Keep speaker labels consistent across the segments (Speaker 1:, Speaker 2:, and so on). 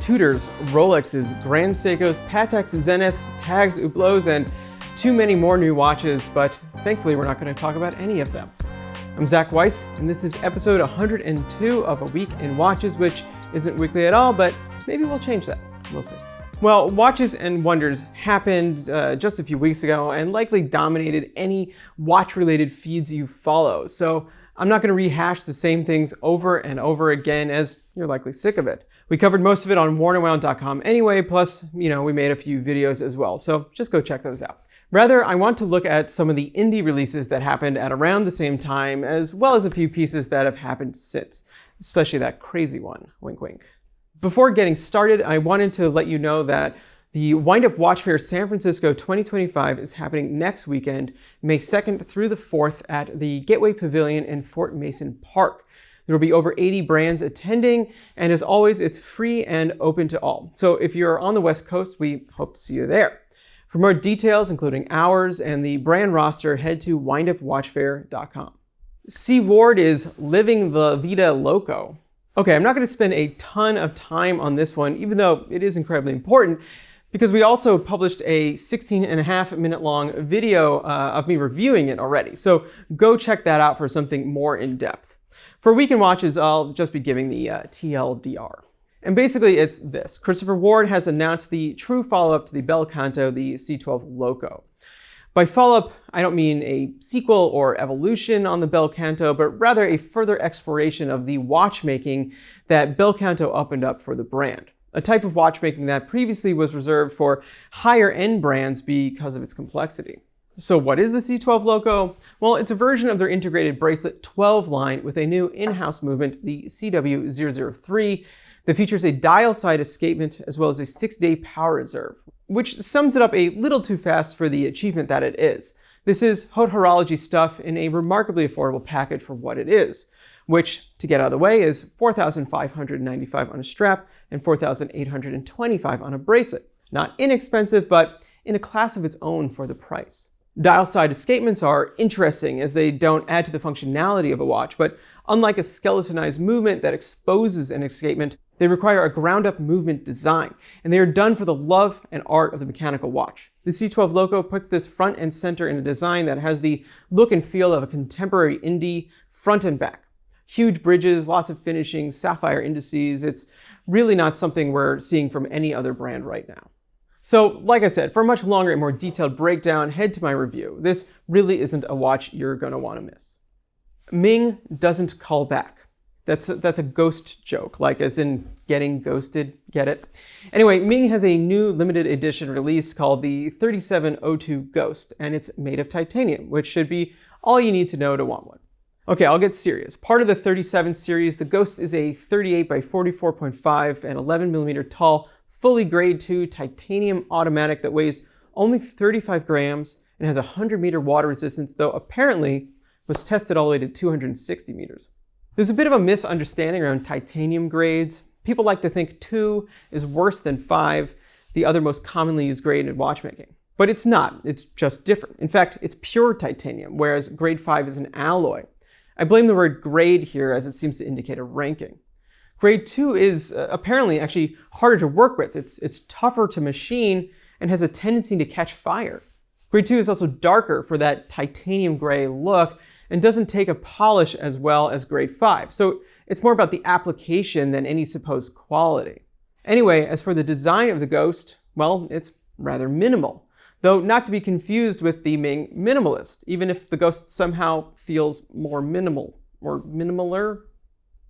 Speaker 1: Tudors, Rolexes, Grand Seikos, Pateks, Zeniths, Tags, Hublots, and too many more new watches, but thankfully we're not going to talk about any of them. I'm Weiss, and this is episode 102 of A Week in Watches, which isn't weekly at all, but maybe we'll change that. We'll see. Well, Watches and Wonders happened just a few weeks ago and likely dominated any watch-related feeds you follow, so I'm not going to rehash the same things over and over again, as you're likely sick of it. We covered most of it on wornandwound.com anyway, plus, we made a few videos as well, so just go check those out. Rather, I want to look at some of the indie releases that happened at around the same time, as well as a few pieces that have happened since, especially that crazy one, wink wink. Before getting started, I wanted to let you know that the Wind Up Watch Fair San Francisco 2025 is happening next weekend, May 2nd through the 4th at the Gateway Pavilion in Fort Mason Park. There will be over 80 brands attending, and as always, it's free and open to all. So if you're on the West Coast, we hope to see you there. For more details, including hours and the brand roster, head to windupwatchfair.com. C. Ward is living the vida loco. Okay, I'm not going to spend a ton of time on this one, even though it is incredibly important, because we also published a 16.5-minute long video of me reviewing it already. So go check that out for something more in-depth. For Week in Watches, I'll just be giving the TLDR. And basically it's this. Christopher Ward has announced the true follow-up to the Bel Canto, the C12 Loco. By follow-up, I don't mean a sequel or evolution on the Bel Canto, but rather a further exploration of the watchmaking that Bel Canto opened up for the brand. A type of watchmaking that previously was reserved for higher-end brands because of its complexity. So what is the C12 Loco? Well, it's a version of their integrated bracelet 12 line with a new in-house movement, the CW003, that features a dial-side escapement as well as a 6-day power reserve, which sums it up a little too fast for the achievement that it is. This is haute horology stuff in a remarkably affordable package for what it is, which, to get out of the way, is $4,595 on a strap and $4,825 on a bracelet. Not inexpensive, but in a class of its own for the price. Dial-side escapements are interesting as they don't add to the functionality of a watch, but unlike a skeletonized movement that exposes an escapement, they require a ground-up movement design, and they are done for the love and art of the mechanical watch. The C12 Loco puts this front and center in a design that has the look and feel of a contemporary indie front and back. Huge bridges, lots of finishing, sapphire indices. It's really not something we're seeing from any other brand right now. So, like I said, for a much longer and more detailed breakdown, head to my review. This really isn't a watch you're going to want to miss. Ming doesn't call back. That's a ghost joke, like as in getting ghosted, get it? Anyway, Ming has a new limited edition release called the 3702 Ghost, and it's made of titanium, which should be all you need to know to want one. Okay, I'll get serious. Part of the 37 series, the Ghost is a 38 by 44.5 and 11mm tall, fully grade 2 titanium automatic that weighs only 35 grams and has a 100-meter water resistance, though apparently was tested all the way to 260 meters. There's a bit of a misunderstanding around titanium grades. People like to think 2 is worse than 5, the other most commonly used grade in watchmaking. But it's not, it's just different. In fact, it's pure titanium, whereas grade 5 is an alloy. I blame the word grade here as it seems to indicate a ranking. Grade 2 is apparently actually harder to work with. It's tougher to machine and has a tendency to catch fire. Grade 2 is also darker for that titanium gray look and doesn't take a polish as well as grade 5. So it's more about the application than any supposed quality. Anyway, as for the design of the Ghost, well, it's rather minimal, though not to be confused with the Ming Minimalist, even if the Ghost somehow feels more minimal or minimaler.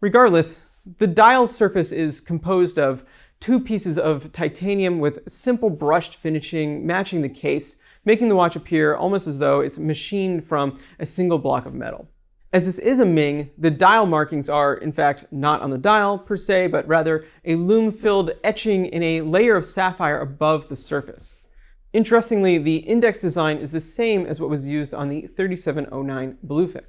Speaker 1: Regardless, the dial surface is composed of 2 pieces of titanium with simple brushed finishing matching the case, making the watch appear almost as though it's machined from a single block of metal. As this is a Ming, the dial markings are, in fact, not on the dial per se, but rather a lume-filled etching in a layer of sapphire above the surface. Interestingly, the index design is the same as what was used on the 3709 Bluefin.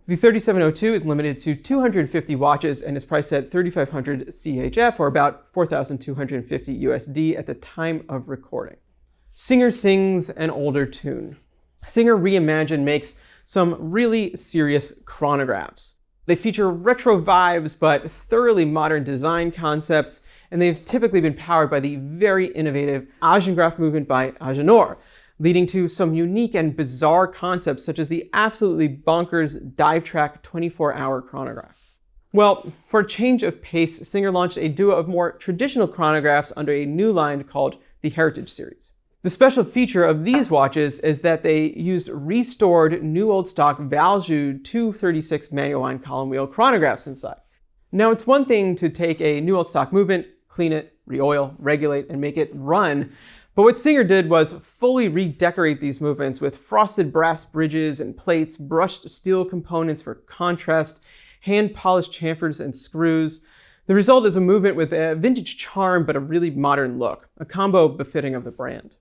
Speaker 1: The 3702 is limited to 250 watches and is priced at $3,500 CHF, or about $4,250 USD at the time of recording. Singer sings an older tune. Singer Reimagined makes some really serious chronographs. They feature retro vibes, but thoroughly modern design concepts, and they've typically been powered by the very innovative Agengraph movement by Agenour, leading to some unique and bizarre concepts such as the absolutely bonkers dive track 24-hour chronograph. Well, for a change of pace, Singer launched a duo of more traditional chronographs under a new line called the Heritage Series. The special feature of these watches is that they used restored new old stock Valjoux 236 manual wind column wheel chronographs inside. Now, it's one thing to take a new old stock movement, clean it, re-oil, regulate, and make it run, but what Singer did was fully redecorate these movements with frosted brass bridges and plates, brushed steel components for contrast, hand-polished chamfers and screws. The result is a movement with a vintage charm but a really modern look, a combo befitting of the brand.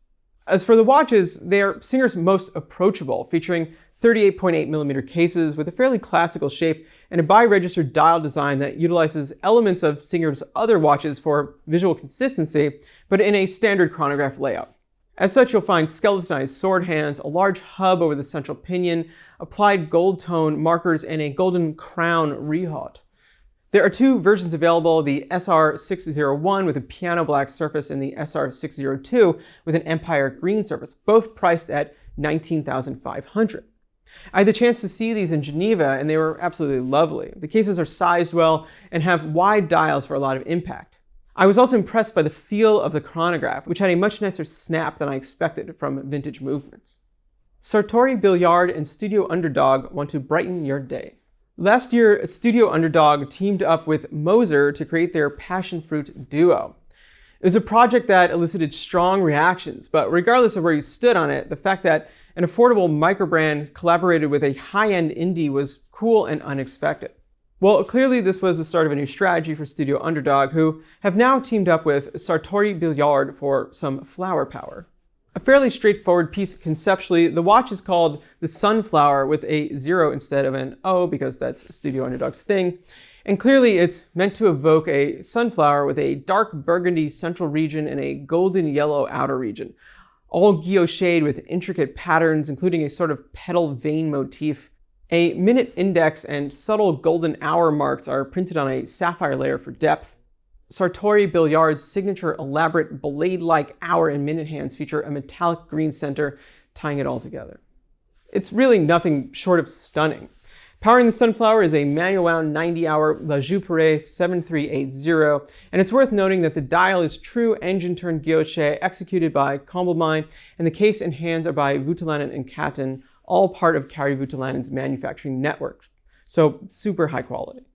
Speaker 1: As for the watches, they are Singer's most approachable, featuring 38.8mm cases with a fairly classical shape and a bi-registered dial design that utilizes elements of Singer's other watches for visual consistency, but in a standard chronograph layout. As such, you'll find skeletonized sword hands, a large hub over the central pinion, applied gold tone markers, and a golden crown rehaut. There are two versions available, the SR601 with a piano black surface and the SR602 with an empire green surface, both priced at $19,500. I had the chance to see these in Geneva and they were absolutely lovely. The cases are sized well and have wide dials for a lot of impact. I was also impressed by the feel of the chronograph, which had a much nicer snap than I expected from vintage movements. Stori Billiard and Studio Underd0g want to brighten your day. Last year, Studio Underd0g teamed up with Moser to create their passion fruit duo. It was a project that elicited strong reactions, but regardless of where you stood on it, the fact that an affordable microbrand collaborated with a high-end indie was cool and unexpected. Well, clearly this was the start of a new strategy for Studio Underd0g, who have now teamed up with Stori Billiard for some flower power. A fairly straightforward piece conceptually, the watch is called the Sunflower with a 0 instead of an O because that's Studio Underd0g's thing. And clearly it's meant to evoke a sunflower with a dark burgundy central region and a golden yellow outer region, all guillocheed with intricate patterns, including a sort of petal vein motif. A minute index and subtle golden hour marks are printed on a sapphire layer for depth. Stori Billiard's signature elaborate blade-like hour and minute hands feature a metallic green center, tying it all together. It's really nothing short of stunning. Powering the Sunflower is a manual wound 90-hour La Joux 7380, and it's worth noting that the dial is true engine-turned guilloche executed by Comblemine, and the case and hands are by Voutilanen and Caton, all part of Kari Voutilanen's manufacturing network. So super high quality.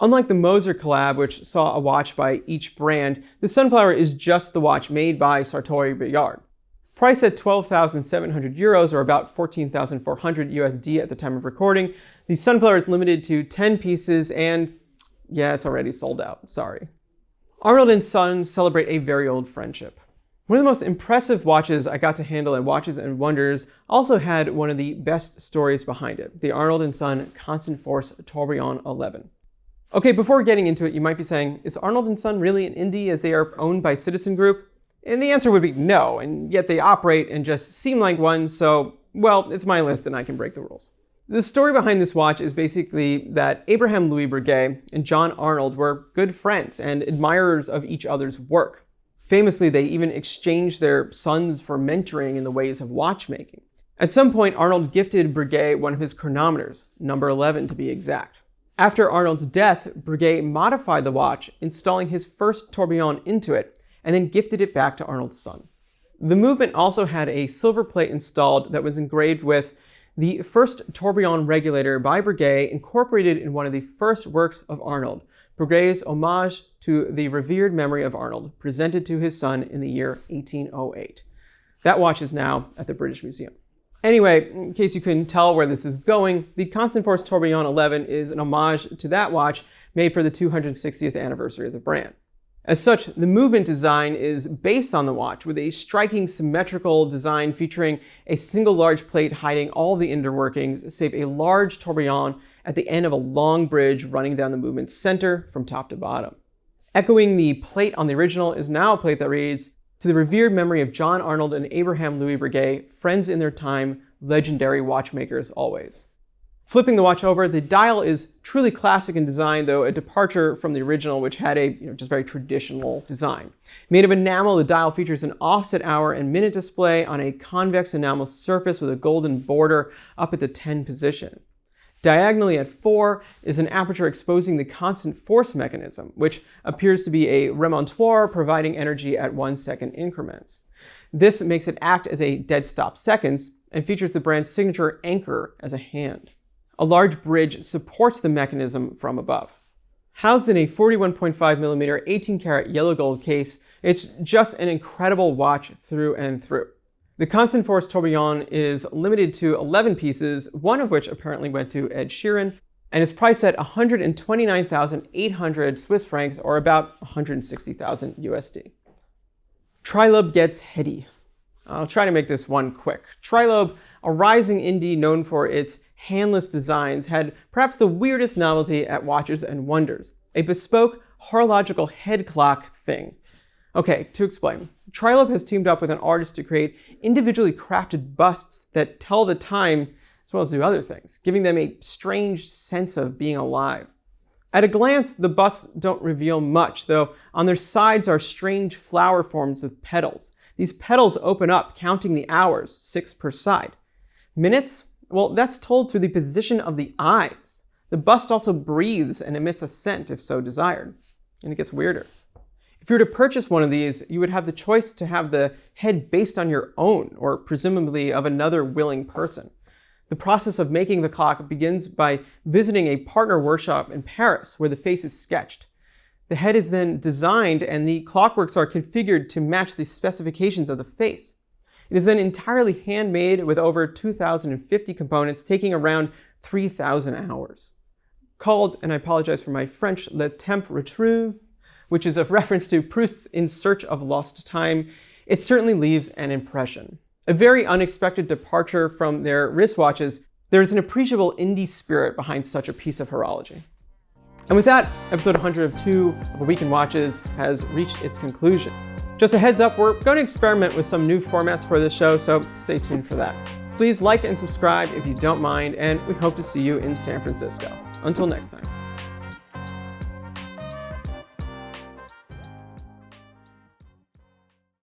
Speaker 1: Unlike the Moser collab, which saw a watch by each brand, the Sunflower is just the watch made by Stori Billiard. Priced at 12,700 euros or about 14,400 USD at the time of recording, the Sunflower is limited to 10 pieces and yeah, it's already sold out, sorry. Arnold and Son celebrate a very old friendship. One of the most impressive watches I got to handle at Watches and Wonders also had one of the best stories behind it, the Arnold and Son Constant Force Tourbillon 11. Okay, before getting into it, you might be saying, is Arnold & Son really an indie as they are owned by Citizen Group? And the answer would be no, and yet they operate and just seem like one, so, well, it's my list and I can break the rules. The story behind this watch is basically that Abraham Louis Breguet and John Arnold were good friends and admirers of each other's work. Famously, they even exchanged their sons for mentoring in the ways of watchmaking. At some point, Arnold gifted Breguet one of his chronometers, number 11 to be exact. After Arnold's death, Breguet modified the watch, installing his first tourbillon into it, and then gifted it back to Arnold's son. The movement also had a silver plate installed that was engraved with the first tourbillon regulator by Breguet incorporated in one of the first works of Arnold, Breguet's homage to the revered memory of Arnold, presented to his son in the year 1808. That watch is now at the British Museum. Anyway, in case you couldn't tell where this is going, the Constant Force Tourbillon 11 is an homage to that watch made for the 260th anniversary of the brand. As such, the movement design is based on the watch with a striking symmetrical design featuring a single large plate hiding all the inner workings, save a large tourbillon at the end of a long bridge running down the movement's center from top to bottom. Echoing the plate on the original is now a plate that reads, "To the revered memory of John Arnold and Abraham Louis Breguet, friends in their time, legendary watchmakers always." Flipping the watch over, the dial is truly classic in design, though a departure from the original, which had a just very traditional design. Made of enamel, the dial features an offset hour and minute display on a convex enamel surface with a golden border up at the 10 position. Diagonally at 4 is an aperture exposing the constant force mechanism, which appears to be a remontoire providing energy at 1-second increments. This makes it act as a dead stop seconds and features the brand's signature anchor as a hand. A large bridge supports the mechanism from above. Housed in a 41.5mm 18-karat yellow gold case, it's just an incredible watch through and through. The constant force tourbillon is limited to 11 pieces, one of which apparently went to Ed Sheeran, and is priced at 129,800 Swiss francs, or about 160,000 USD. Trilob gets heady. I'll try to make this one quick. Trilob, a rising indie known for its handless designs, had perhaps the weirdest novelty at Watches and Wonders, a bespoke horological head clock thing. Okay, to explain. Trilob has teamed up with an artist to create individually crafted busts that tell the time as well as do other things, giving them a strange sense of being alive. At a glance, the busts don't reveal much, though on their sides are strange flower forms with petals. These petals open up, counting the hours, 6 per side. Minutes? Well, that's told through the position of the eyes. The bust also breathes and emits a scent if so desired. And it gets weirder. If you were to purchase one of these, you would have the choice to have the head based on your own, or presumably of another willing person. The process of making the clock begins by visiting a partner workshop in Paris where the face is sketched. The head is then designed and the clockworks are configured to match the specifications of the face. It is then entirely handmade with over 2,050 components, taking around 3,000 hours. Called, and I apologize for my French, Le Temps Retrouvé, which is a reference to Proust's In Search of Lost Time, it certainly leaves an impression. A very unexpected departure from their wristwatches, there is an appreciable indie spirit behind such a piece of horology. And with that, episode 102 of A Week in Watches has reached its conclusion. Just a heads up, we're going to experiment with some new formats for this show, so stay tuned for that. Please like and subscribe if you don't mind, and we hope to see you in San Francisco. Until next time.